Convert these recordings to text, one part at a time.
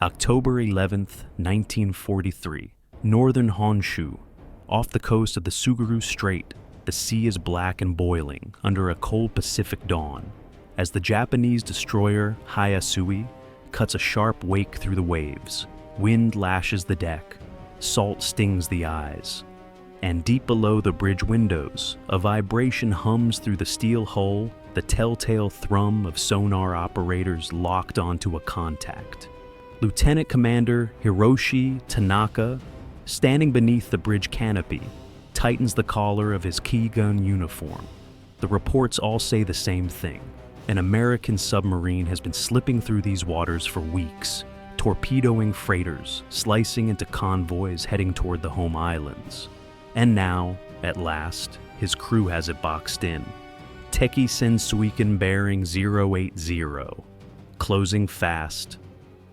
October 11th, 1943. Northern Honshu. Off the coast of the Tsugaru Strait, the sea is black and boiling under a cold Pacific dawn as the Japanese destroyer Hayasui cuts a sharp wake through the waves. Wind lashes the deck, salt stings the eyes, and deep below the bridge windows, a vibration hums through the steel hull, the telltale thrum of sonar operators locked onto a contact. Lieutenant Commander Hiroshi Tanaka, standing beneath the bridge canopy, tightens the collar of his key gun uniform. The reports all say the same thing. An American submarine has been slipping through these waters for weeks, torpedoing freighters, slicing into convoys heading toward the home islands. And now, at last, his crew has it boxed in. Teki Sensuiken bearing 080, closing fast.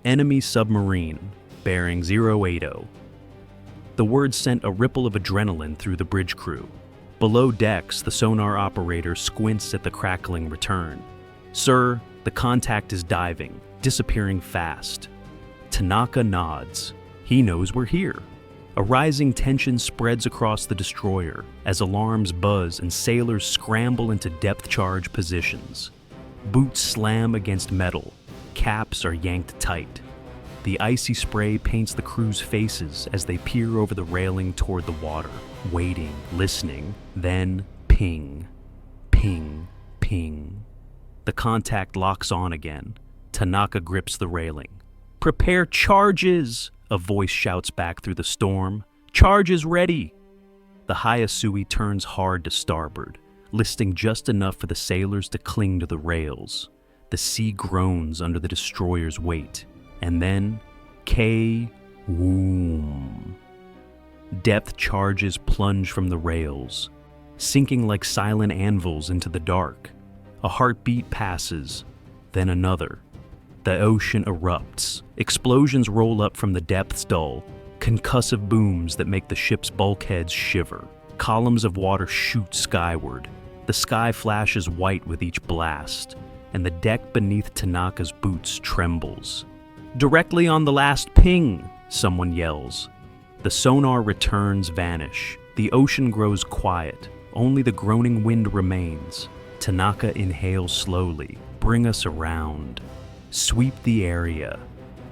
Enemy submarine, bearing 080. The word sent a ripple of adrenaline through the bridge crew. Below decks, the sonar operator squints at the crackling return. "Sir, the contact is diving, disappearing fast." Tanaka nods. He knows we're here. A rising tension spreads across the destroyer as alarms buzz and sailors scramble into depth charge positions. Boots slam against metal. Caps are yanked tight. The icy spray paints the crew's faces as they peer over the railing toward the water, waiting, listening, then ping, ping, ping. The contact locks on again. Tanaka grips the railing. "Prepare charges!" a voice shouts back through the storm. "Charges ready!" The Hayasui turns hard to starboard, listing just enough for the sailors to cling to the rails. The sea groans under the destroyer's weight, and then, K-woom. Depth charges plunge from the rails, sinking like silent anvils into the dark. A heartbeat passes, then another. The ocean erupts. Explosions roll up from the depths dull, concussive booms that make the ship's bulkheads shiver. Columns of water shoot skyward. The sky flashes white with each blast, and the deck beneath Tanaka's boots trembles. "Directly on the last ping!" someone yells. The sonar returns vanish. The ocean grows quiet. Only the groaning wind remains. Tanaka inhales slowly. "Bring us around. Sweep the area."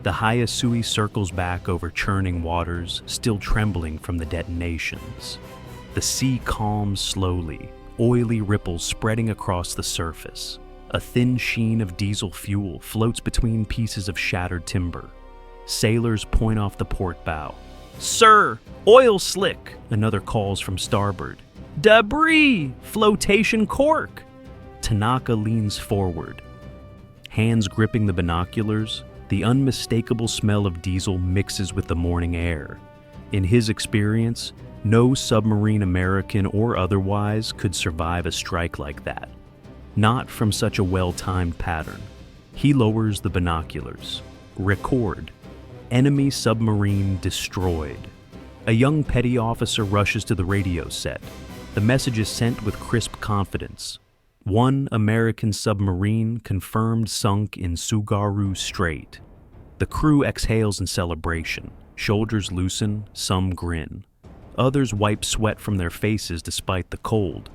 The Hayasui circles back over churning waters, still trembling from the detonations. The sea calms slowly, oily ripples spreading across the surface. A thin sheen of diesel fuel floats between pieces of shattered timber. Sailors point off the port bow. "Sir, oil slick!" another calls from starboard. "Debris! Flotation cork!" Tanaka leans forward. Hands gripping the binoculars, the unmistakable smell of diesel mixes with the morning air. In his experience, no submarine, American or otherwise, could survive a strike like that. Not from such a well-timed pattern. He lowers the binoculars. Record. Enemy submarine destroyed. A young petty officer rushes to the radio set. The message is sent with crisp confidence. "One American submarine confirmed sunk in Tsugaru Strait." The crew exhales in celebration. Shoulders loosen, some grin. Others wipe sweat from their faces despite the cold.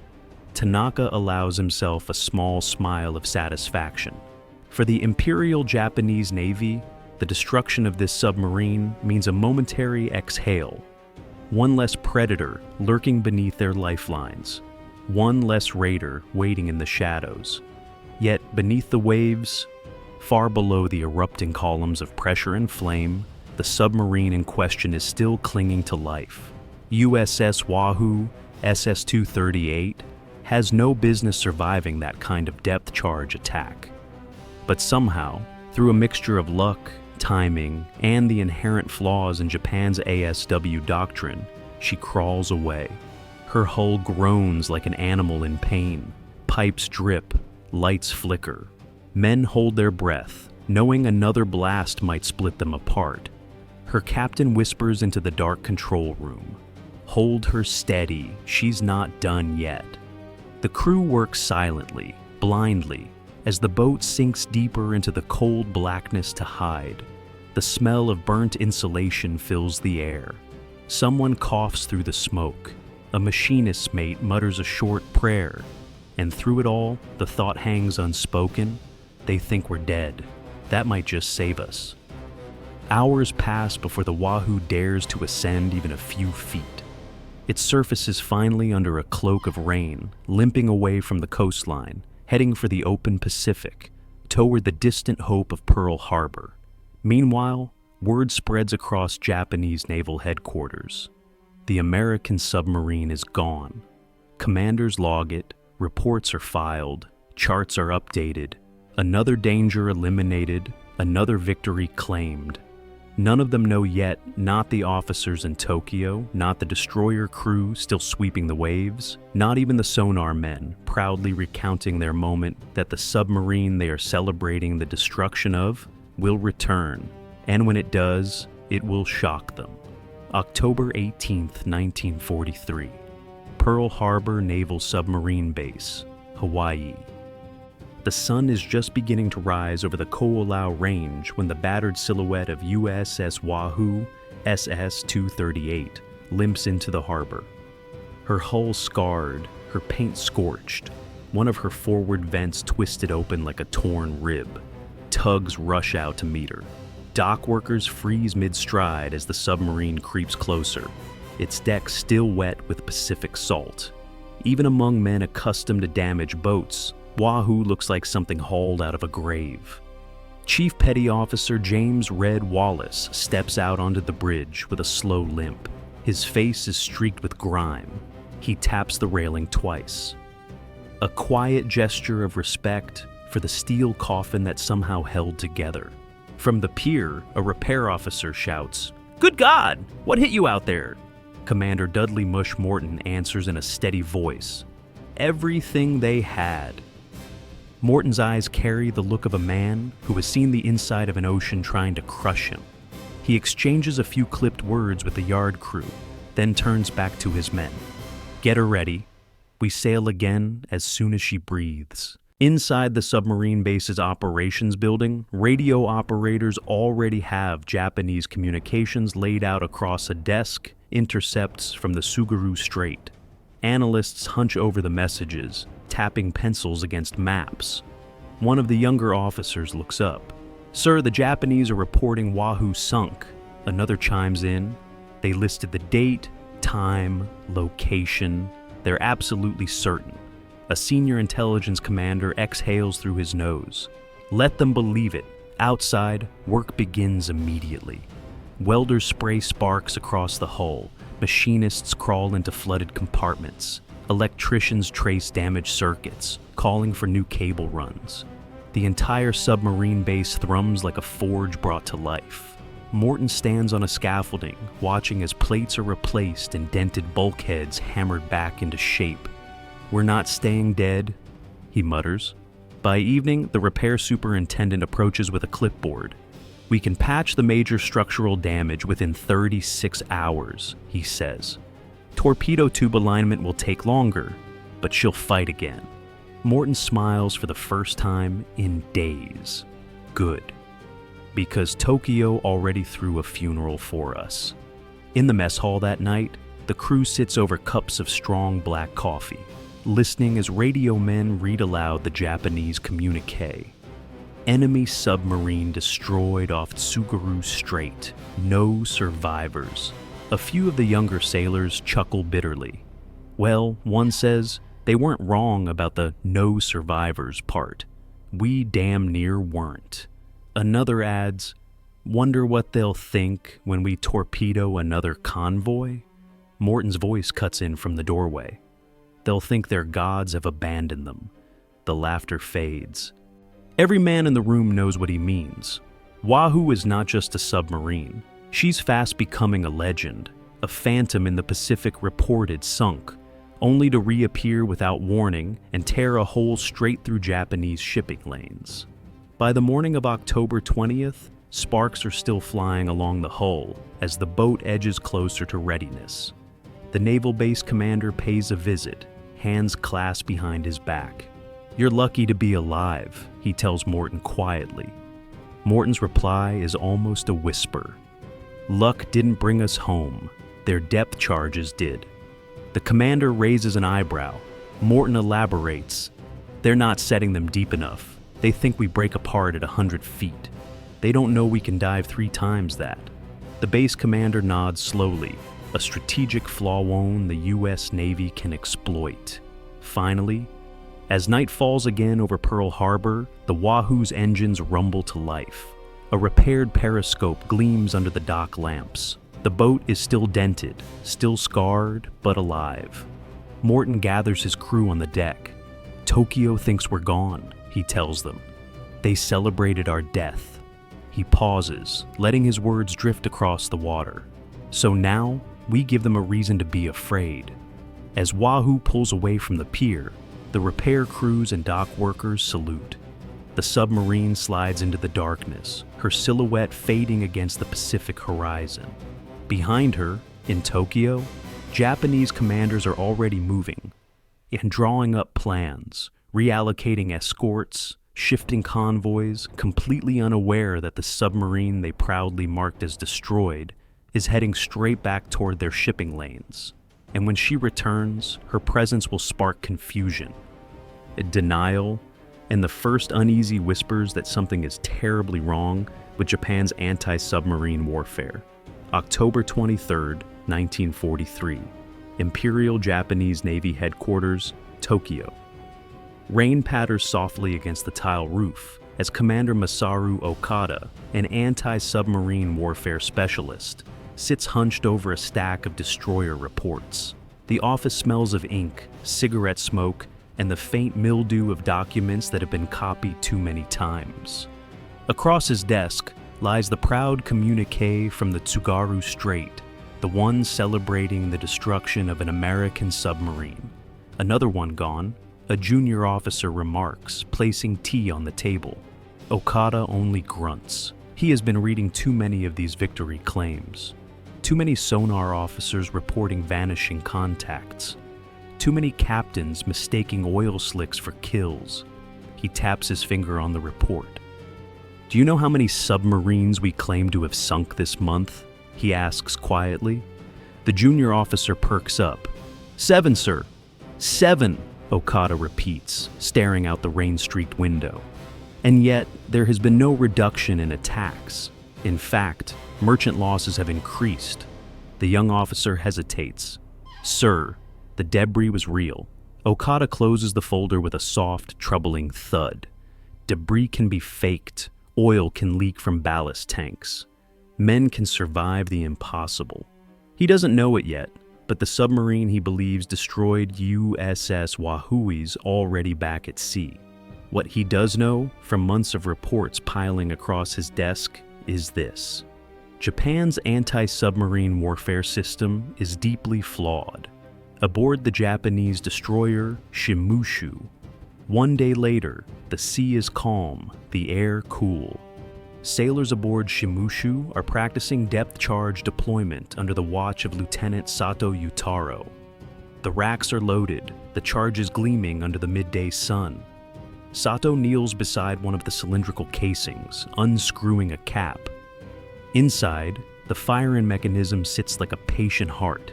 Tanaka allows himself a small smile of satisfaction. For the Imperial Japanese Navy, the destruction of this submarine means a momentary exhale. One less predator lurking beneath their lifelines. One less raider waiting in the shadows. Yet beneath the waves, far below the erupting columns of pressure and flame, the submarine in question is still clinging to life. USS Wahoo, SS-238, has no business surviving that kind of depth charge attack. But somehow, through a mixture of luck, timing, and the inherent flaws in Japan's ASW doctrine, she crawls away. Her hull groans like an animal in pain. Pipes drip, lights flicker. Men hold their breath, knowing another blast might split them apart. Her captain whispers into the dark control room. "Hold her steady, she's not done yet." The crew works silently, blindly, as the boat sinks deeper into the cold blackness to hide. The The smell of burnt insulation fills the air. Someone coughs through the smoke. A machinist's mate mutters a short prayer. And through it all, the thought hangs unspoken. They think we're dead. That might just save us. Hours pass before the Wahoo dares to ascend even a few feet. It surfaces finally under a cloak of rain, limping away from the coastline, heading for the open Pacific, toward the distant hope of Pearl Harbor. Meanwhile, word spreads across Japanese naval headquarters. The American submarine is gone. Commanders log it, reports are filed, charts are updated. Another danger eliminated, another victory claimed. None of them know yet, not the officers in Tokyo, not the destroyer crew still sweeping the waves, not even the sonar men proudly recounting their moment that the submarine they are celebrating the destruction of will return, and when it does, it will shock them. October 18th, 1943. Pearl Harbor Naval Submarine Base, Hawaii. The sun is just beginning to rise over the Ko'olau Range when the battered silhouette of USS Wahoo, SS-238, limps into the harbor. Her hull scarred, her paint scorched, one of her forward vents twisted open like a torn rib. Tugs rush out to meet her. Dock workers freeze mid-stride as the submarine creeps closer, its deck still wet with Pacific salt. Even among men accustomed to damaged boats, Wahoo looks like something hauled out of a grave. Chief Petty Officer James Red Wallace steps out onto the bridge with a slow limp. His face is streaked with grime. He taps the railing twice. A quiet gesture of respect for the steel coffin that somehow held together. From the pier, a repair officer shouts, "Good God! What hit you out there?" Commander Dudley Mush Morton answers in a steady voice, "Everything they had." Morton's eyes carry the look of a man who has seen the inside of an ocean trying to crush him. He exchanges a few clipped words with the yard crew, then turns back to his men. "Get her ready. We sail again as soon as she breathes." Inside the submarine base's operations building, radio operators already have Japanese communications laid out across a desk, intercepts from the Tsugaru Strait. Analysts hunch over the messages, tapping pencils against maps. One of the younger officers looks up. "Sir, the Japanese are reporting Wahoo sunk." Another chimes in. They listed the date, time, location. They're absolutely certain. A senior intelligence commander exhales through his nose. Let them believe it. Outside, work begins immediately. Welders spray sparks across the hull. Machinists crawl into flooded compartments. Electricians trace damaged circuits, calling for new cable runs. The entire submarine base thrums like a forge brought to life. Morton stands on a scaffolding, watching as plates are replaced and dented bulkheads hammered back into shape. "We're not staying dead," he mutters. By evening, the repair superintendent approaches with a clipboard. "We can patch the major structural damage within 36 hours, he says. "Torpedo tube alignment will take longer, but she'll fight again." Morton smiles for the first time in days. Good. Because Tokyo already threw a funeral for us. In the mess hall that night, the crew sits over cups of strong black coffee, listening as radio men read aloud the Japanese communique. "Enemy submarine destroyed off Tsugaru Strait. No survivors." A few of the younger sailors chuckle bitterly. Well, one says, they weren't wrong about the "no survivors" part. We damn near weren't. Another adds, "Wonder what they'll think when we torpedo another convoy?" Morton's voice cuts in from the doorway. "They'll think their gods have abandoned them." The laughter fades. Every man in the room knows what he means. Wahoo is not just a submarine. She's fast becoming a legend, a phantom in the Pacific reported sunk, only to reappear without warning and tear a hole straight through Japanese shipping lanes. By the morning of October 20th, sparks are still flying along the hull as the boat edges closer to readiness. The naval base commander pays a visit, hands clasped behind his back. "You're lucky to be alive," he tells Morton quietly. Morton's reply is almost a whisper. Luck didn't bring us home. Their depth charges did. The commander raises an eyebrow. Morton elaborates. They're not setting them deep enough. They think we break apart at 100 feet. They don't know we can dive 3 times that. The base commander nods slowly, a strategic flaw the U.S. Navy can exploit. Finally, as night falls again over Pearl Harbor, the Wahoo's engines rumble to life. A repaired periscope gleams under the dock lamps. The boat is still dented, still scarred, but alive. Morton gathers his crew on the deck. Tokyo thinks we're gone, he tells them. They celebrated our death. He pauses, letting his words drift across the water. So now, we give them a reason to be afraid. As Wahoo pulls away from the pier, the repair crews and dock workers salute. The submarine slides into the darkness, her silhouette fading against the Pacific horizon. Behind her, in Tokyo, Japanese commanders are already moving and drawing up plans, reallocating escorts, shifting convoys, completely unaware that the submarine they proudly marked as destroyed is heading straight back toward their shipping lanes. And when she returns, her presence will spark confusion, denial, and the first uneasy whispers that something is terribly wrong with Japan's anti-submarine warfare. October 23, 1943, Imperial Japanese Navy Headquarters, Tokyo. Rain patters softly against the tile roof as Commander Masaru Okada, an anti-submarine warfare specialist, sits hunched over a stack of destroyer reports. The office smells of ink, cigarette smoke, and the faint mildew of documents that have been copied too many times. Across his desk lies the proud communique from the Tsugaru Strait, the one celebrating the destruction of an American submarine. Another one gone, a junior officer remarks, placing tea on the table. Okada only grunts. He has been reading too many of these victory claims. Too many sonar officers reporting vanishing contacts. Too many captains mistaking oil slicks for kills. He taps his finger on the report. Do you know how many submarines we claim to have sunk this month? He asks quietly. The junior officer perks up. 7, sir. 7, Okada repeats, staring out the rain-streaked window. And yet, there has been no reduction in attacks. In fact, merchant losses have increased. The young officer hesitates. Sir, the debris was real. Okada closes the folder with a soft, troubling thud. Debris can be faked. Oil can leak from ballast tanks. Men can survive the impossible. He doesn't know it yet, but the submarine he believes destroyed USS Wahoo is already back at sea. What he does know, from months of reports piling across his desk, is this. Japan's anti-submarine warfare system is deeply flawed. Aboard the Japanese destroyer Shimushu, one day later, the sea is calm, the air cool. Sailors aboard Shimushu are practicing depth charge deployment under the watch of Lieutenant Sato Yutaro. The racks are loaded, the charges gleaming under the midday sun. Sato kneels beside one of the cylindrical casings, unscrewing a cap. Inside, the firing mechanism sits like a patient heart.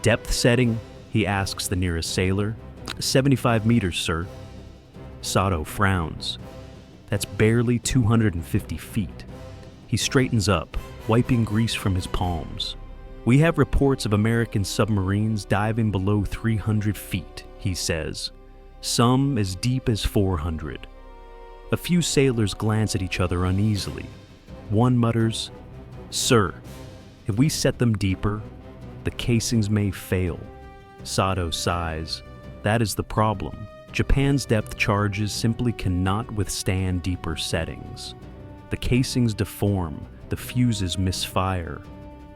Depth setting? He asks the nearest sailor. 75 meters, sir. Sato frowns. That's barely 250 feet. He straightens up, wiping grease from his palms. We have reports of American submarines diving below 300 feet, he says. Some as deep as 400. A few sailors glance at each other uneasily. One mutters, Sir, if we set them deeper, the casings may fail. Sato sighs. That is the problem. Japan's depth charges simply cannot withstand deeper settings. The casings deform, the fuses misfire.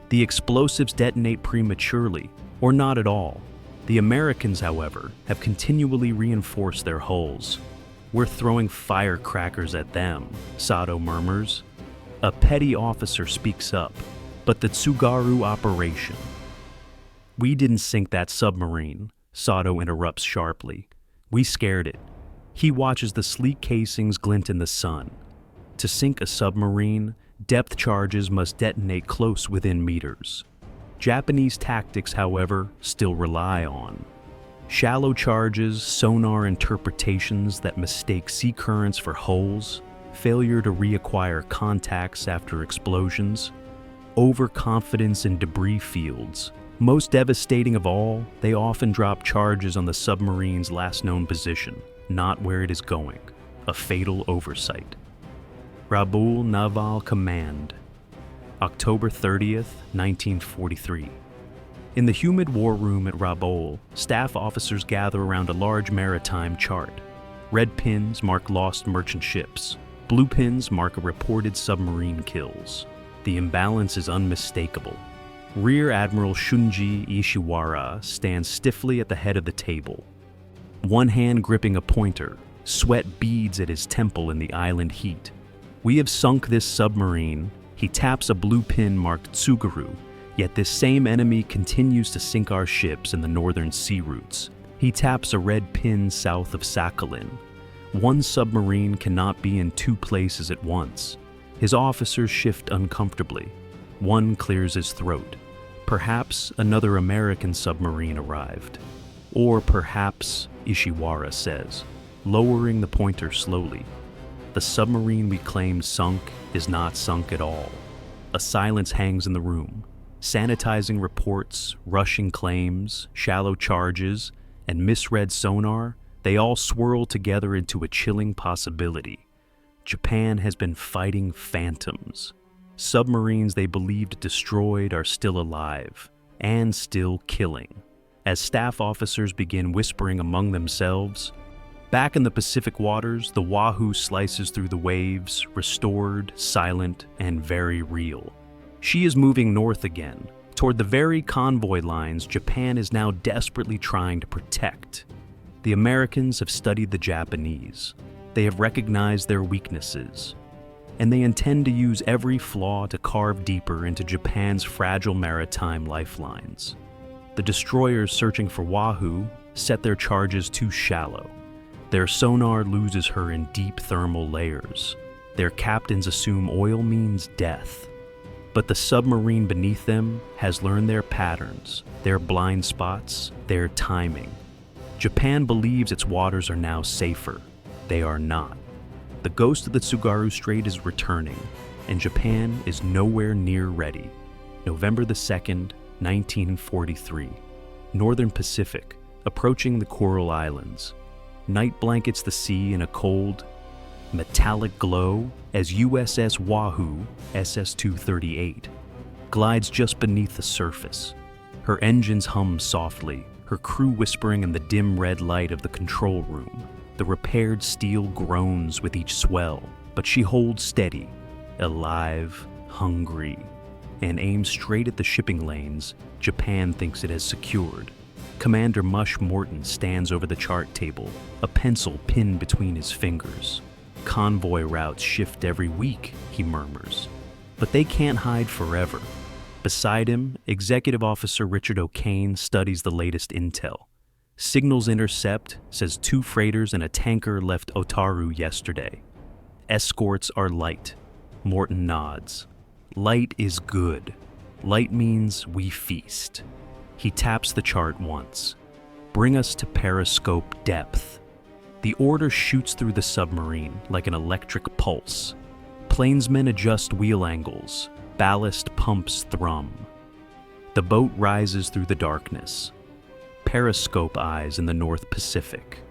The explosives detonate prematurely, or not at all. The Americans, however, have continually reinforced their hulls. We're throwing firecrackers at them, Sato murmurs. A petty officer speaks up, but the Tsugaru operation. We didn't sink that submarine, Sato interrupts sharply. We scared it. He watches the sleek casings glint in the sun. To sink a submarine, depth charges must detonate close within meters. Japanese tactics, however, still rely on shallow charges, sonar interpretations that mistake sea currents for holes, failure to reacquire contacts after explosions, overconfidence in debris fields. Most devastating of all, they often drop charges on the submarine's last known position, not where it is going. A fatal oversight. Rabaul Naval Command, October 30th, 1943. In the humid war room at Rabaul, staff officers gather around a large maritime chart. Red pins mark lost merchant ships. Blue pins mark reported submarine kills. The imbalance is unmistakable. Rear Admiral Shunji Ishiwara stands stiffly at the head of the table. One hand gripping a pointer, sweat beads at his temple in the island heat. We have sunk this submarine. He taps a blue pin marked Tsugaru, yet this same enemy continues to sink our ships in the northern sea routes. He taps a red pin south of Sakhalin. One submarine cannot be in two places at once. His officers shift uncomfortably. One clears his throat. Perhaps another American submarine arrived. Or perhaps, Ishiwara says, lowering the pointer slowly. The submarine we claimed sunk is not sunk at all. A silence hangs in the room. Sanitizing reports, rushing claims, shallow charges, and misread sonar, they all swirl together into a chilling possibility. Japan has been fighting phantoms. Submarines they believed destroyed are still alive, and still killing. As staff officers begin whispering among themselves, back in the Pacific waters, the Wahoo slices through the waves, restored, silent, and very real. She is moving north again, toward the very convoy lines Japan is now desperately trying to protect. The Americans have studied the Japanese. They have recognized their weaknesses, and they intend to use every flaw to carve deeper into Japan's fragile maritime lifelines. The destroyers searching for Wahoo set their charges too shallow. Their sonar loses her in deep thermal layers. Their captains assume oil means death. But the submarine beneath them has learned their patterns, their blind spots, their timing. Japan believes its waters are now safer. They are not. The ghost of the Tsugaru Strait is returning, and Japan is nowhere near ready. November the 2nd, 1943. Northern Pacific, approaching the Coral Islands. Night blankets the sea in a cold, metallic glow as USS Wahoo, SS-238, glides just beneath the surface. Her engines hum softly, her crew whispering in the dim red light of the control room. The repaired steel groans with each swell, but she holds steady, alive, hungry, and aims straight at the shipping lanes Japan thinks it has secured. Commander Mush Morton stands over the chart table, a pencil pinned between his fingers. Convoy routes shift every week, he murmurs. But they can't hide forever. Beside him, Executive Officer Richard O'Kane studies the latest intel. Signals intercept, says 2 freighters and a tanker left Otaru yesterday. Escorts are light. Morton nods. Light is good. Light means we feast. He taps the chart once. Bring us to periscope depth. The order shoots through the submarine like an electric pulse. Plainsmen adjust wheel angles. Ballast pumps thrum. The boat rises through the darkness. Periscope eyes in the North Pacific.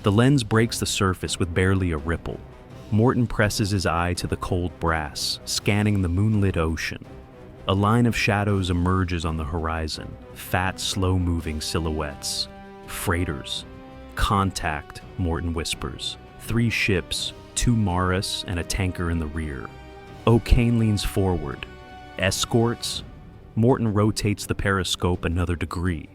The lens breaks the surface with barely a ripple. Morton presses his eye to the cold brass, scanning the moonlit ocean. A line of shadows emerges on the horizon, fat, slow-moving silhouettes. Freighters. Contact, Morton whispers. 3 ships, 2 Morris, and a tanker in the rear. O'Kane leans forward. Escorts? Morton rotates the periscope another degree.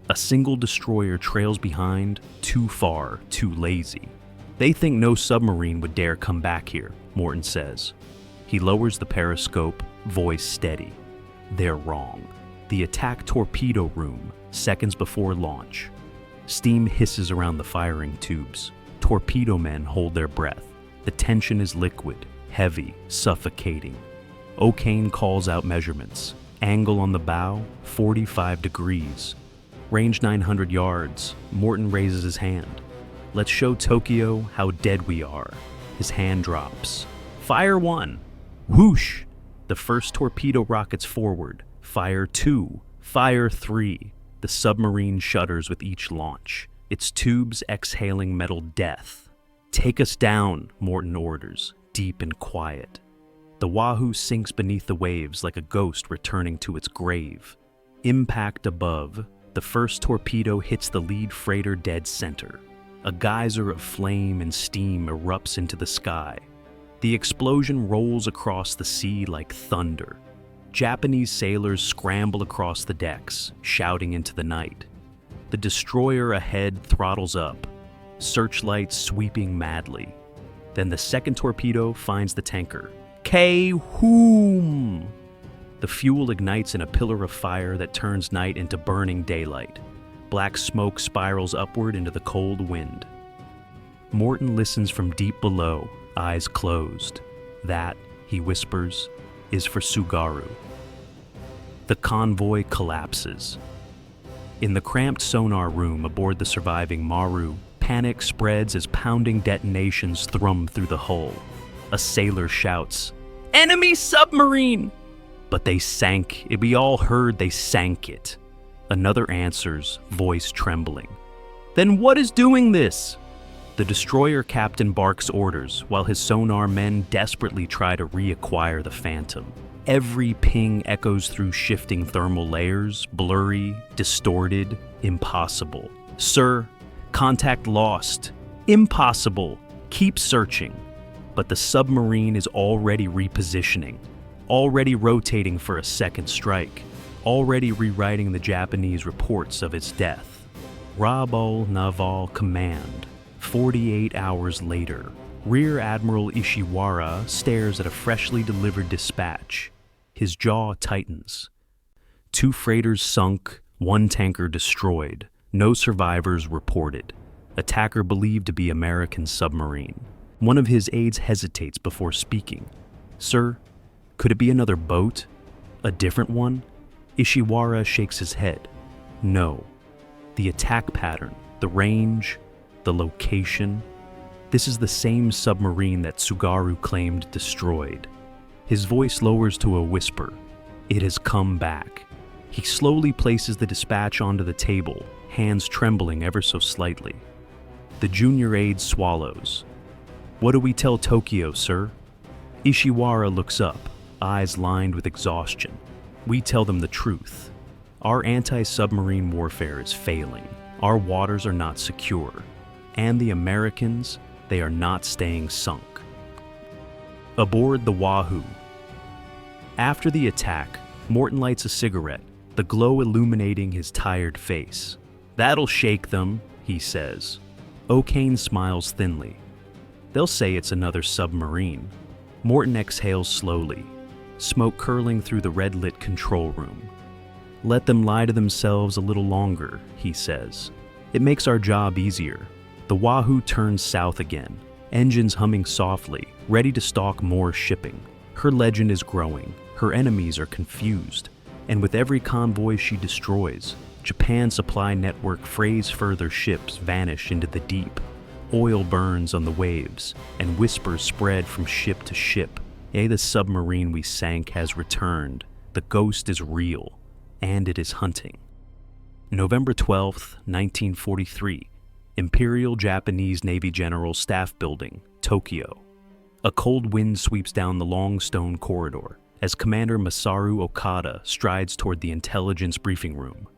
A single destroyer trails behind, too far, too lazy. They think no submarine would dare come back here, Morton says. He lowers the periscope, voice steady. They're wrong. The attack torpedo room, seconds before launch. Steam hisses around the firing tubes. Torpedo men hold their breath. The tension is liquid. heavy, suffocating. O'Kane calls out measurements. Angle on the bow, 45 degrees. Range 900 yards. Morton raises his hand. Let's show Tokyo how dead we are. His hand drops. Fire 1. Whoosh! The first torpedo rockets forward. Fire 2. Fire 3. The submarine shudders with each launch, its tubes exhaling metal death. Take us down, Morton orders, deep and quiet. The Wahoo sinks beneath the waves like a ghost returning to its grave. Impact above, the first torpedo hits the lead freighter dead center. A geyser of flame and steam erupts into the sky. The explosion rolls across the sea like thunder. Japanese sailors scramble across the decks, shouting into the night. The destroyer ahead throttles up, searchlights sweeping madly. Then the second torpedo finds the tanker. K-hoom! The fuel ignites in a pillar of fire that turns night into burning daylight. Black smoke spirals upward into the cold wind. Morton listens from deep below, eyes closed. That, he whispers, is for Tsugaru. The convoy collapses. In the cramped sonar room aboard the surviving Maru, panic spreads as pounding detonations thrum through the hull. A sailor shouts, "Enemy submarine!" But they sank it. We all heard they sank it. Another answers, voice trembling. Then what is doing this? The destroyer captain barks orders while his sonar men desperately try to reacquire the Phantom. Every ping echoes through shifting thermal layers, blurry, distorted, impossible. Sir, contact lost. Impossible. Keep searching. But the submarine is already repositioning, already rotating for a second strike, already rewriting the Japanese reports of its death. Rabaul Naval Command. 48 hours later, Rear Admiral Ishiwara stares at a freshly delivered dispatch. His jaw tightens. 2 freighters sunk, 1 tanker destroyed. No survivors reported. Attacker believed to be American submarine. One of his aides hesitates before speaking. Sir, could it be another boat? A different one? Ishiwara shakes his head. No. The attack pattern, the range, the location. This is the same submarine that Tsugaru claimed destroyed. His voice lowers to a whisper. It has come back. He slowly places the dispatch onto the table, hands trembling ever so slightly. The junior aide swallows. What do we tell Tokyo, sir? Ishiwara looks up, eyes lined with exhaustion. We tell them the truth. Our anti-submarine warfare is failing. Our waters are not secure. And the Americans, they are not staying sunk. Aboard the Wahoo. After the attack, Morton lights a cigarette, the glow illuminating his tired face. That'll shake them, he says. O'Kane smiles thinly. They'll say it's another submarine. Morton exhales slowly, smoke curling through the red-lit control room. Let them lie to themselves a little longer, he says. It makes our job easier. The Wahoo turns south again, engines humming softly, ready to stalk more shipping. Her legend is growing, her enemies are confused, and with every convoy she destroys, Japan's supply network frays further ships vanish into the deep. Oil burns on the waves, and whispers spread from ship to ship. The submarine we sank has returned. The ghost is real, and it is hunting. November 12th, 1943. Imperial Japanese Navy General Staff Building, Tokyo. A cold wind sweeps down the long stone corridor as Commander Masaru Okada strides toward the intelligence briefing room.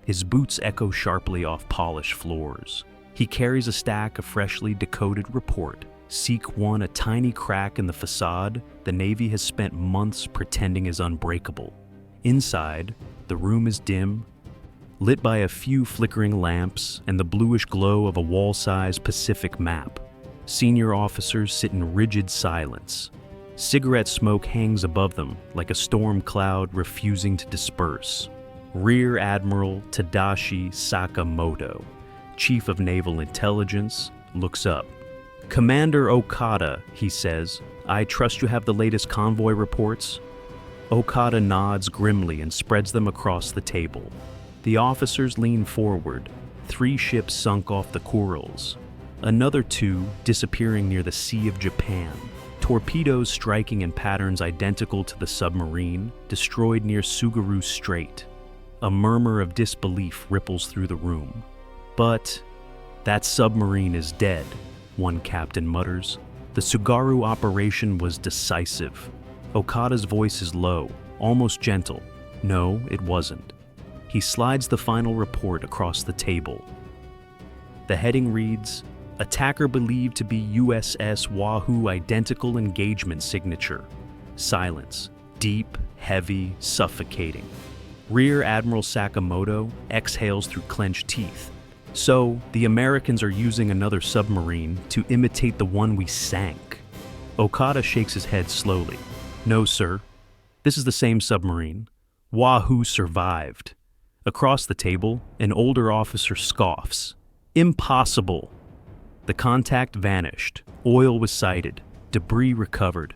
His boots echo sharply off polished floors. He carries a stack of freshly decoded report. Seek 1, a tiny crack in the facade the Navy has spent months pretending is unbreakable. Inside, the room is dim, lit by a few flickering lamps and the bluish glow of a wall-sized Pacific map. Senior officers sit in rigid silence. Cigarette smoke hangs above them like a storm cloud refusing to disperse. Rear Admiral Tadashi Sakamoto, Chief of Naval Intelligence, looks up. Commander Okada, he says, I trust you have the latest convoy reports? Okada nods grimly and spreads them across the table. The officers lean forward. 3 ships sunk off the Kurils. Another 2 disappearing near the Sea of Japan. Torpedoes striking in patterns identical to the submarine, destroyed near Tsugaru Strait. A murmur of disbelief ripples through the room. But that submarine is dead, one captain mutters. The Tsugaru operation was decisive. Okada's voice is low, almost gentle. No, it wasn't. He slides the final report across the table. The heading reads, "Attacker believed to be USS Wahoo identical engagement signature." Silence. Deep, heavy, suffocating. Rear Admiral Sakamoto exhales through clenched teeth. So, the Americans are using another submarine to imitate the one we sank. Okada shakes his head slowly. No, sir. This is the same submarine. Wahoo survived. Across the table, an older officer scoffs. Impossible. The contact vanished. Oil was sighted. Debris recovered.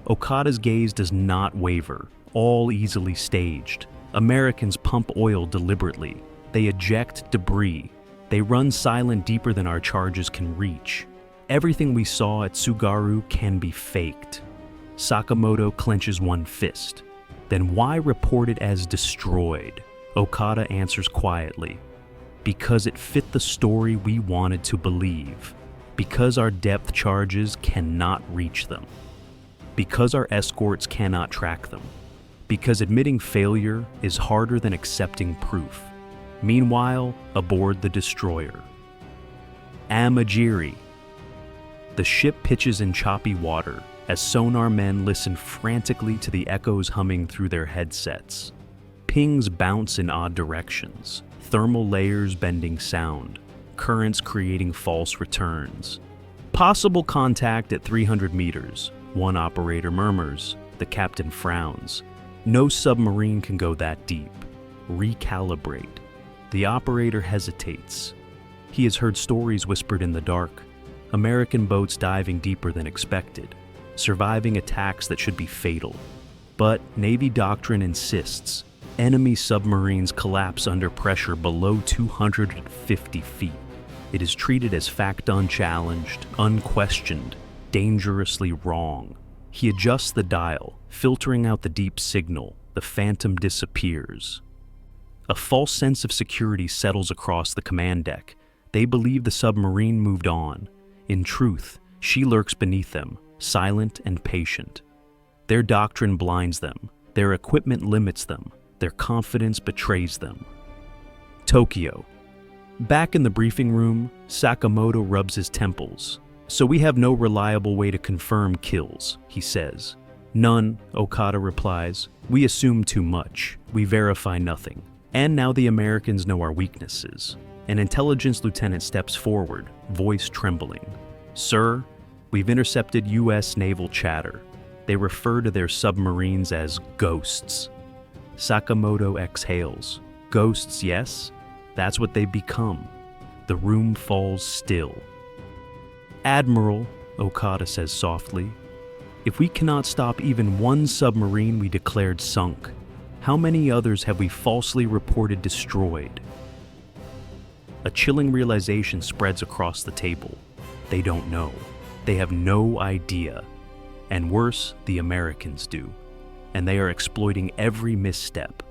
Okada's gaze does not waver. All easily staged. Americans pump oil deliberately. They eject debris. They run silent deeper than our charges can reach. Everything we saw at Tsugaru can be faked. Sakamoto clenches one fist. Then why report it as destroyed? Okada answers quietly. Because it fit the story we wanted to believe. Because our depth charges cannot reach them. Because our escorts cannot track them. Because admitting failure is harder than accepting proof. Meanwhile, aboard the destroyer. Amagiri. The ship pitches in choppy water as sonar men listen frantically to the echoes humming through their headsets. Pings bounce in odd directions, thermal layers bending sound, currents creating false returns. Possible contact at 300 meters, one operator murmurs. The captain frowns. No submarine can go that deep. Recalibrate. The operator hesitates. He has heard stories whispered in the dark. American boats diving deeper than expected, surviving attacks that should be fatal. But Navy doctrine insists enemy submarines collapse under pressure below 250 feet. It is treated as fact unchallenged, unquestioned, dangerously wrong. He adjusts the dial, filtering out the deep signal. The phantom disappears. A false sense of security settles across the command deck. They believe the submarine moved on. In truth, she lurks beneath them, silent and patient. Their doctrine blinds them. Their equipment limits them. Their confidence betrays them. Tokyo. Back in the briefing room, Sakamoto rubs his temples. So we have no reliable way to confirm kills, he says. None, Okada replies. We assume too much. We verify nothing. And now the Americans know our weaknesses. An intelligence lieutenant steps forward, voice trembling. Sir, we've intercepted U.S. naval chatter. They refer to their submarines as ghosts. Sakamoto exhales. Ghosts, yes? That's what they become. The room falls still. Admiral, Okada says softly, if we cannot stop even one submarine we declared sunk, how many others have we falsely reported destroyed? A chilling realization spreads across the table. They don't know. They have no idea. And worse, the Americans do. And they are exploiting every misstep.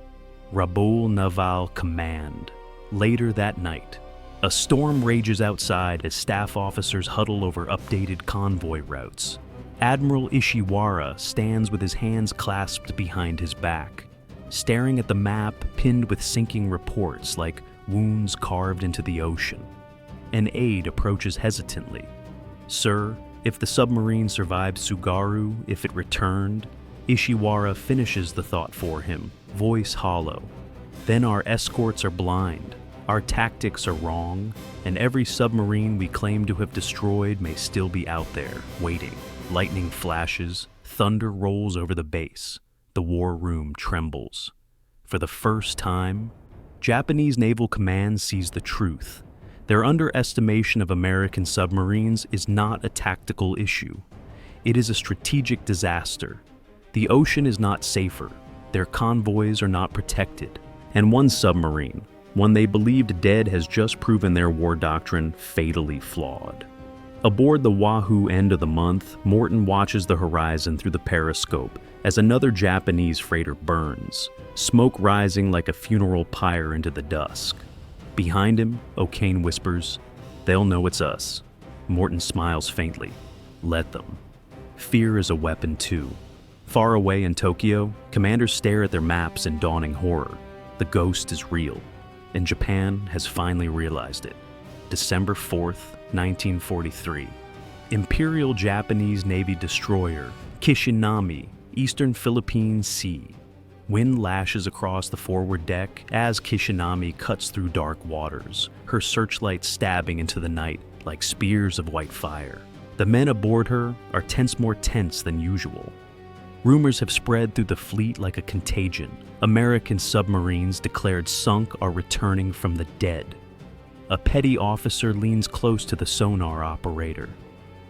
Rabaul Naval Command. Later that night, a storm rages outside as staff officers huddle over updated convoy routes. Admiral Ishiwara stands with his hands clasped behind his back, staring at the map pinned with sinking reports like wounds carved into the ocean. An aide approaches hesitantly. Sir, if the submarine survived Tsugaru, if it returned, Ishiwara finishes the thought for him, voice hollow. Then our escorts are blind, our tactics are wrong, and every submarine we claim to have destroyed may still be out there, waiting. Lightning flashes, thunder rolls over the base. The war room trembles. For the first time, Japanese Naval Command sees the truth. Their underestimation of American submarines is not a tactical issue. It is a strategic disaster. The ocean is not safer. Their convoys are not protected. And one submarine, one they believed dead, has just proven their war doctrine fatally flawed. Aboard the Wahoo end of the month, Morton watches the horizon through the periscope as another Japanese freighter burns, smoke rising like a funeral pyre into the dusk. Behind him, O'Kane whispers, "They'll know it's us." Morton smiles faintly. Let them. Fear is a weapon too. Far away in Tokyo, commanders stare at their maps in dawning horror. The ghost is real, and Japan has finally realized it. December 4th, 1943. Imperial Japanese Navy destroyer, Kishinami, Eastern Philippines Sea. Wind lashes across the forward deck as Kishinami cuts through dark waters, her searchlight stabbing into the night like spears of white fire. The men aboard her are more tense than usual. Rumors have spread through the fleet like a contagion. American submarines declared sunk are returning from the dead. A petty officer leans close to the sonar operator.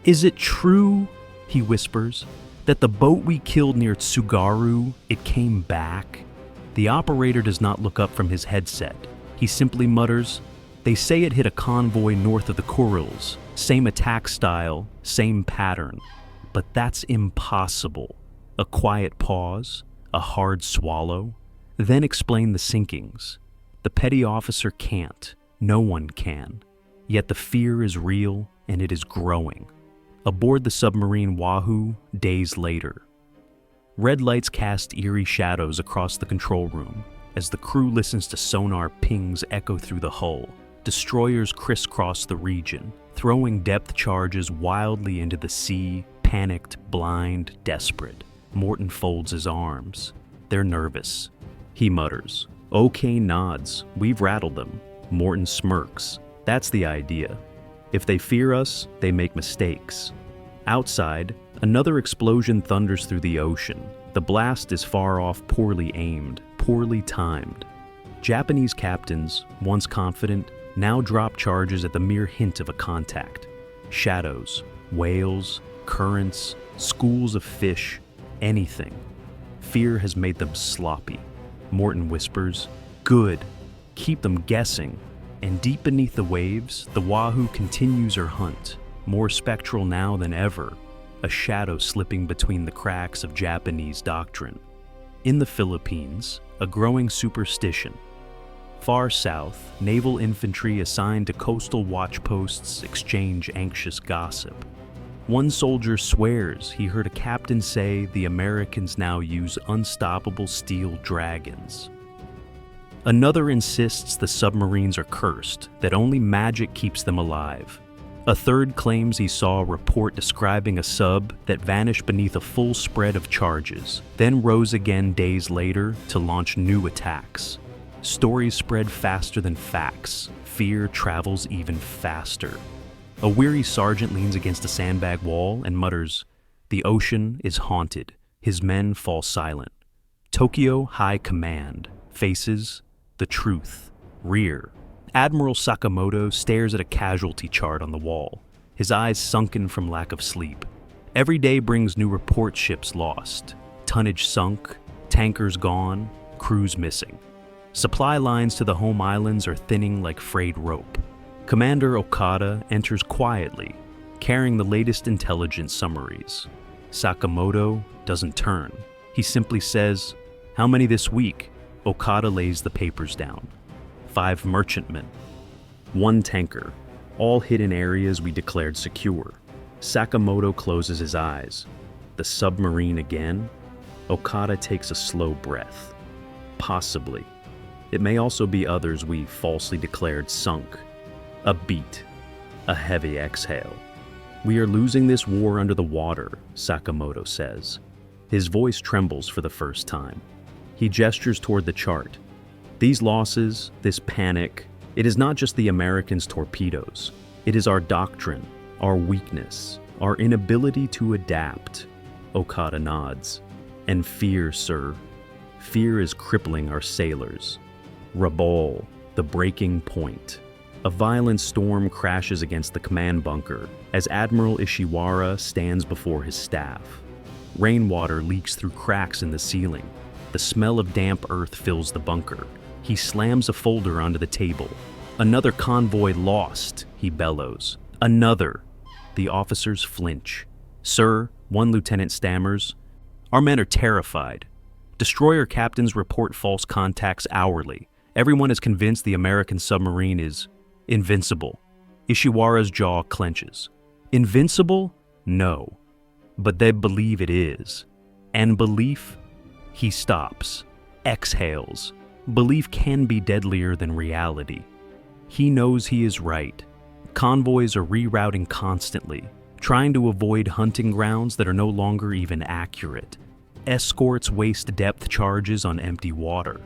"Is it true," he whispers, "that the boat we killed near Tsugaru, it came back?" The operator does not look up from his headset. He simply mutters, "They say it hit a convoy north of the Kurils. Same attack style, same pattern. But that's impossible." A quiet pause, a hard swallow, then explain the sinkings. The petty officer can't. No one can. Yet the fear is real, and it is growing. Aboard the submarine Wahoo, days later. Red lights cast eerie shadows across the control room as the crew listens to sonar pings echo through the hull. Destroyers crisscross the region, throwing depth charges wildly into the sea, panicked, blind, desperate. Morton folds his arms. They're nervous. He mutters. O'Kane nods. We've rattled them. Morton smirks. That's the idea. If they fear us, they make mistakes. Outside, another explosion thunders through the ocean. The blast is far off, poorly aimed, poorly timed. Japanese captains, once confident, now drop charges at the mere hint of a contact. Shadows, whales, currents, schools of fish, anything. Fear has made them sloppy. Morton whispers, "Good. Keep them guessing." And deep beneath the waves, the Wahoo continues her hunt, more spectral now than ever, a shadow slipping between the cracks of Japanese doctrine. In the Philippines, a growing superstition. Far south, naval infantry assigned to coastal watchposts exchange anxious gossip. One soldier swears he heard a captain say the Americans now use unstoppable steel dragons. Another insists the submarines are cursed, that only magic keeps them alive. A third claims he saw a report describing a sub that vanished beneath a full spread of charges, then rose again days later to launch new attacks. Stories spread faster than facts. Fear travels even faster. A weary sergeant leans against a sandbag wall and mutters, "The ocean is haunted." His men fall silent. Tokyo High Command faces the truth. Rear. Admiral Sakamoto stares at a casualty chart on the wall, his eyes sunken from lack of sleep. Every day brings new report ships lost, tonnage sunk, tankers gone, crews missing. Supply lines to the home islands are thinning like frayed rope. Commander Okada enters quietly, carrying the latest intelligence summaries. Sakamoto doesn't turn. He simply says, "How many this week?" Okada lays the papers down. 5 merchantmen. 1 tanker. All hidden areas we declared secure. Sakamoto closes his eyes. The submarine again? Okada takes a slow breath. Possibly. It may also be others we falsely declared sunk. A beat. A heavy exhale. "We are losing this war under the water," Sakamoto says. His voice trembles for the first time. He gestures toward the chart. "These losses, this panic, it is not just the Americans' torpedoes. It is our doctrine, our weakness, our inability to adapt." Okada nods. "And fear, sir. Fear is crippling our sailors. Rabol, the breaking point. A violent storm crashes against the command bunker as Admiral Ishiwara stands before his staff. Rainwater leaks through cracks in the ceiling. The smell of damp earth fills the bunker. He slams a folder onto the table. "Another convoy lost," he bellows. "Another." The officers flinch. "Sir," one lieutenant stammers, "our men are terrified. Destroyer captains report false contacts hourly. Everyone is convinced the American submarine is invincible." Ishiwara's jaw clenches. Invincible? No. But they believe it is. And belief? He stops, exhales. Belief can be deadlier than reality. He knows he is right. Convoys are rerouting constantly, trying to avoid hunting grounds that are no longer even accurate. Escorts waste depth charges on empty water.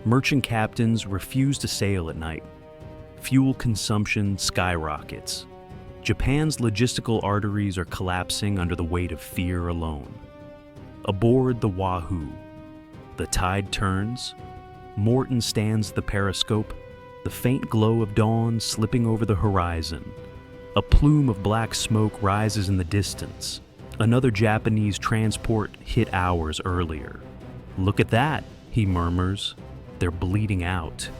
Merchant captains refuse to sail at night. Fuel consumption skyrockets. Japan's logistical arteries are collapsing under the weight of fear alone. Aboard the Wahoo, the tide turns. Morton stands at the periscope, the faint glow of dawn slipping over the horizon. A plume of black smoke rises in the distance. Another Japanese transport hit hours earlier. "Look at that," he murmurs. "They're bleeding out."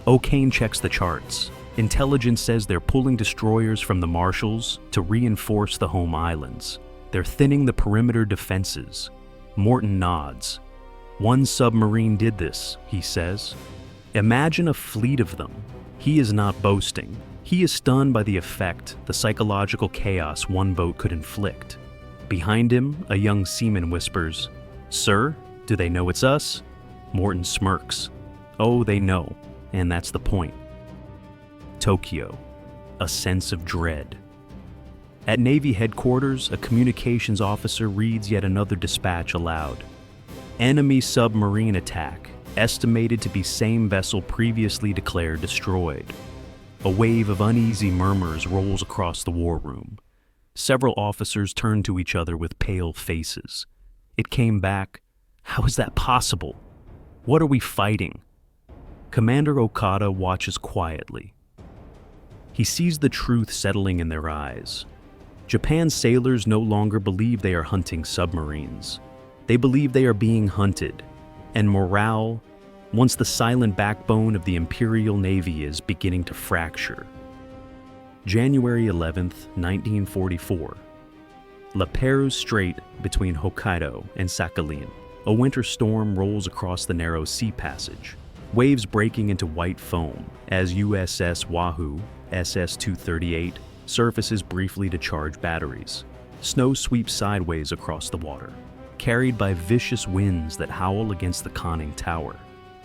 O'Kane checks the charts. Intelligence says they're pulling destroyers from the Marshalls to reinforce the home islands. They're thinning the perimeter defenses. Morton nods. "One submarine did this," he says. "Imagine a fleet of them." He is not boasting. He is stunned by the effect, the psychological chaos one boat could inflict. Behind him, a young seaman whispers, "Sir, do they know it's us?" Morton smirks. "Oh, they know, and that's the point." Tokyo, a sense of dread. At Navy headquarters, a communications officer reads yet another dispatch aloud. "Enemy submarine attack, estimated to be same vessel previously declared destroyed." A wave of uneasy murmurs rolls across the war room. Several officers turn to each other with pale faces. It came back. How is that possible? What are we fighting? Commander Okada watches quietly. He sees the truth settling in their eyes. Japan's sailors no longer believe they are hunting submarines. They believe they are being hunted, and morale, once the silent backbone of the Imperial Navy, is beginning to fracture. January 11th, 1944. Tsugaru Strait between Hokkaido and Sakhalin. A winter storm rolls across the narrow sea passage, waves breaking into white foam as USS Wahoo, SS-238, surfaces briefly to charge batteries. Snow sweeps sideways across the water, carried by vicious winds that howl against the conning tower.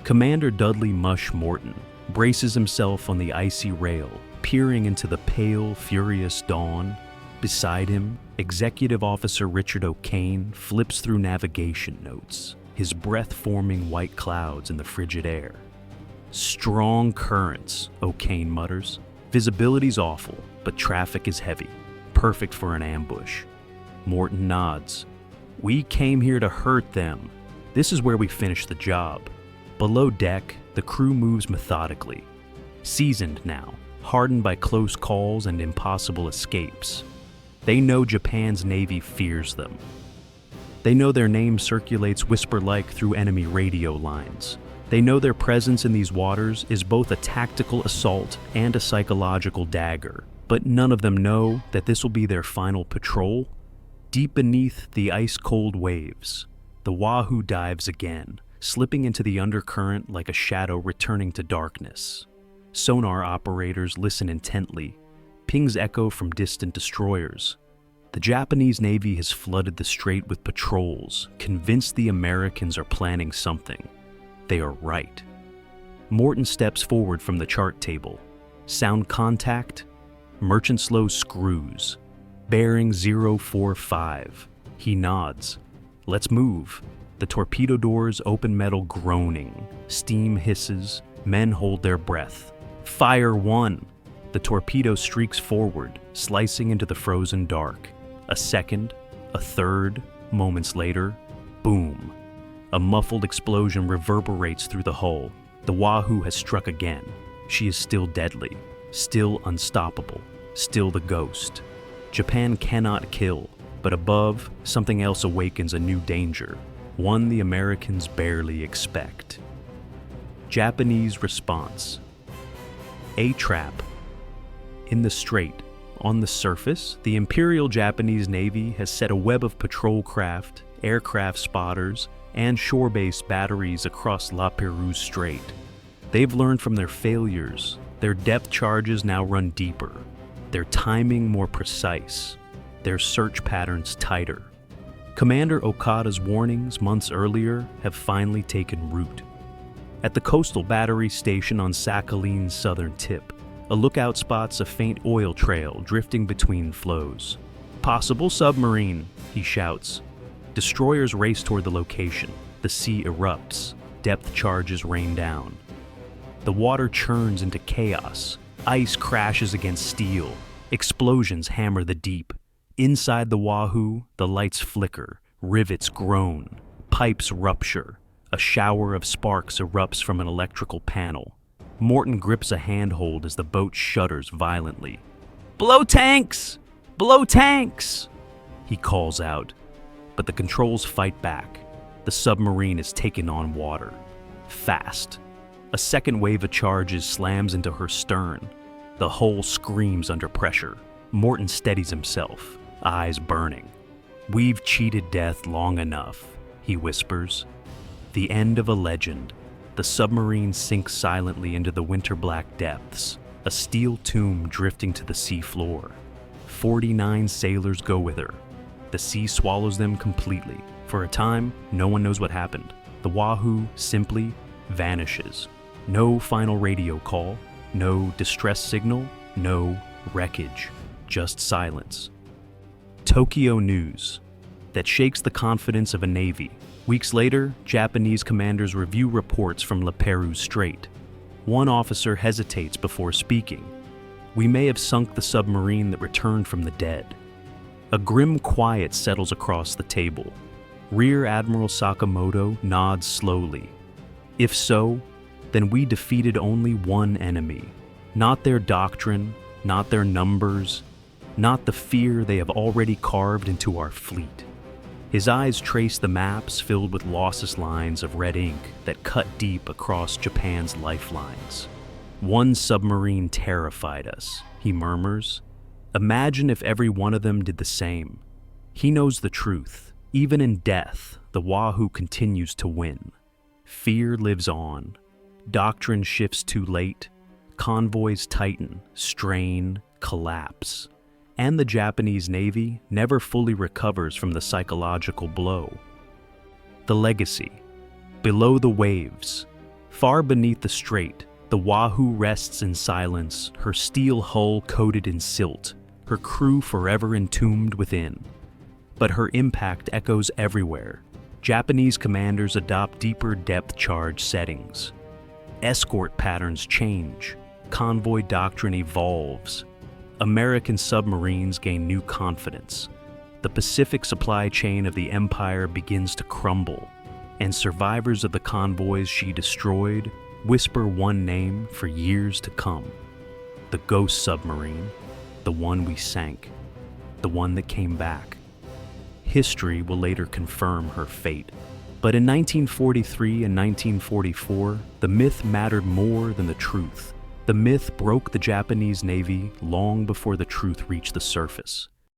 Commander Dudley "Mush" Morton braces himself on the icy rail, peering into the pale, furious dawn. Beside him, Executive Officer Richard O'Kane flips through navigation notes, his breath forming white clouds in the frigid air. "Strong currents," O'Kane mutters. "Visibility's awful, but traffic is heavy. Perfect for an ambush." Morton nods. "We came here to hurt them. This is where we finish the job." Below deck, the crew moves methodically. Seasoned now, hardened by close calls and impossible escapes. They know Japan's Navy fears them. They know their name circulates whisper-like through enemy radio lines. They know their presence in these waters is both a tactical assault and a psychological dagger. But none of them know that this will be their final patrol. Deep beneath the ice-cold waves, the Wahoo dives again, slipping into the undercurrent like a shadow returning to darkness. Sonar operators listen intently. Pings echo from distant destroyers. The Japanese Navy has flooded the strait with patrols, convinced the Americans are planning something. They are right. Morton steps forward from the chart table. Sound contact. Merchant slow screws. Bearing 045. He nods. "Let's move." The torpedo doors open, metal groaning. Steam hisses. Men hold their breath. "Fire one." The torpedo streaks forward, slicing into the frozen dark. A second, a third, moments later, boom. A muffled explosion reverberates through the hull. The Wahoo has struck again. She is still deadly, still unstoppable, still the ghost. Japan cannot kill, but above, something else awakens a new danger, one the Americans barely expect. Japanese response. A trap. In the strait, on the surface, the Imperial Japanese Navy has set a web of patrol craft, aircraft spotters, and shore-based batteries across Tsugaru Strait. They've learned from their failures. Their depth charges now run deeper, their timing more precise, their search patterns tighter. Commander Okada's warnings months earlier have finally taken root. At the coastal battery station on Sakhaline's southern tip, a lookout spots a faint oil trail drifting between flows. "Possible submarine," he shouts. Destroyers race toward the location. The sea erupts. Depth charges rain down. The water churns into chaos. Ice crashes against steel. Explosions hammer the deep. Inside the Wahoo, the lights flicker. Rivets groan. Pipes rupture. A shower of sparks erupts from an electrical panel. Morton grips a handhold as the boat shudders violently. "Blow tanks! Blow tanks!" he calls out. But the controls fight back. The submarine is taken on water. Fast. A second wave of charges slams into her stern. The hull screams under pressure. Morton steadies himself, eyes burning. "We've cheated death long enough," he whispers. The end of a legend. The submarine sinks silently into the winter-black depths, a steel tomb drifting to the sea floor. 49 sailors go with her. The sea swallows them completely. For a time, no one knows what happened. The Wahoo simply vanishes. No final radio call, no distress signal, no wreckage, just silence. Tokyo news that shakes the confidence of a navy. Weeks later, Japanese commanders review reports from Tsugaru Strait. One officer hesitates before speaking. "We may have sunk the submarine that returned from the dead." A grim quiet settles across the table. Rear Admiral Sakamoto nods slowly. "If so, then we defeated only one enemy. Not their doctrine, not their numbers, not the fear they have already carved into our fleet." His eyes trace the maps filled with lossless lines of red ink that cut deep across Japan's lifelines. "One submarine terrified us," he murmurs. "Imagine if every one of them did the same." He knows the truth. Even in death, the Wahoo continues to win. Fear lives on. Doctrine shifts too late. Convoys tighten, strain, collapse. And the Japanese Navy never fully recovers from the psychological blow. The legacy. Below the waves, far beneath the strait, the Wahoo rests in silence, her steel hull coated in silt, her crew forever entombed within. But her impact echoes everywhere. Japanese commanders adopt deeper depth charge settings. Escort patterns change. Convoy doctrine evolves. American submarines gain new confidence. The Pacific supply chain of the Empire begins to crumble, and survivors of the convoys she destroyed whisper one name for years to come. The ghost submarine, the one we sank, the one that came back. History will later confirm her fate. But in 1943 and 1944, the myth mattered more than the truth. The myth broke the Japanese Navy long before the truth reached the surface.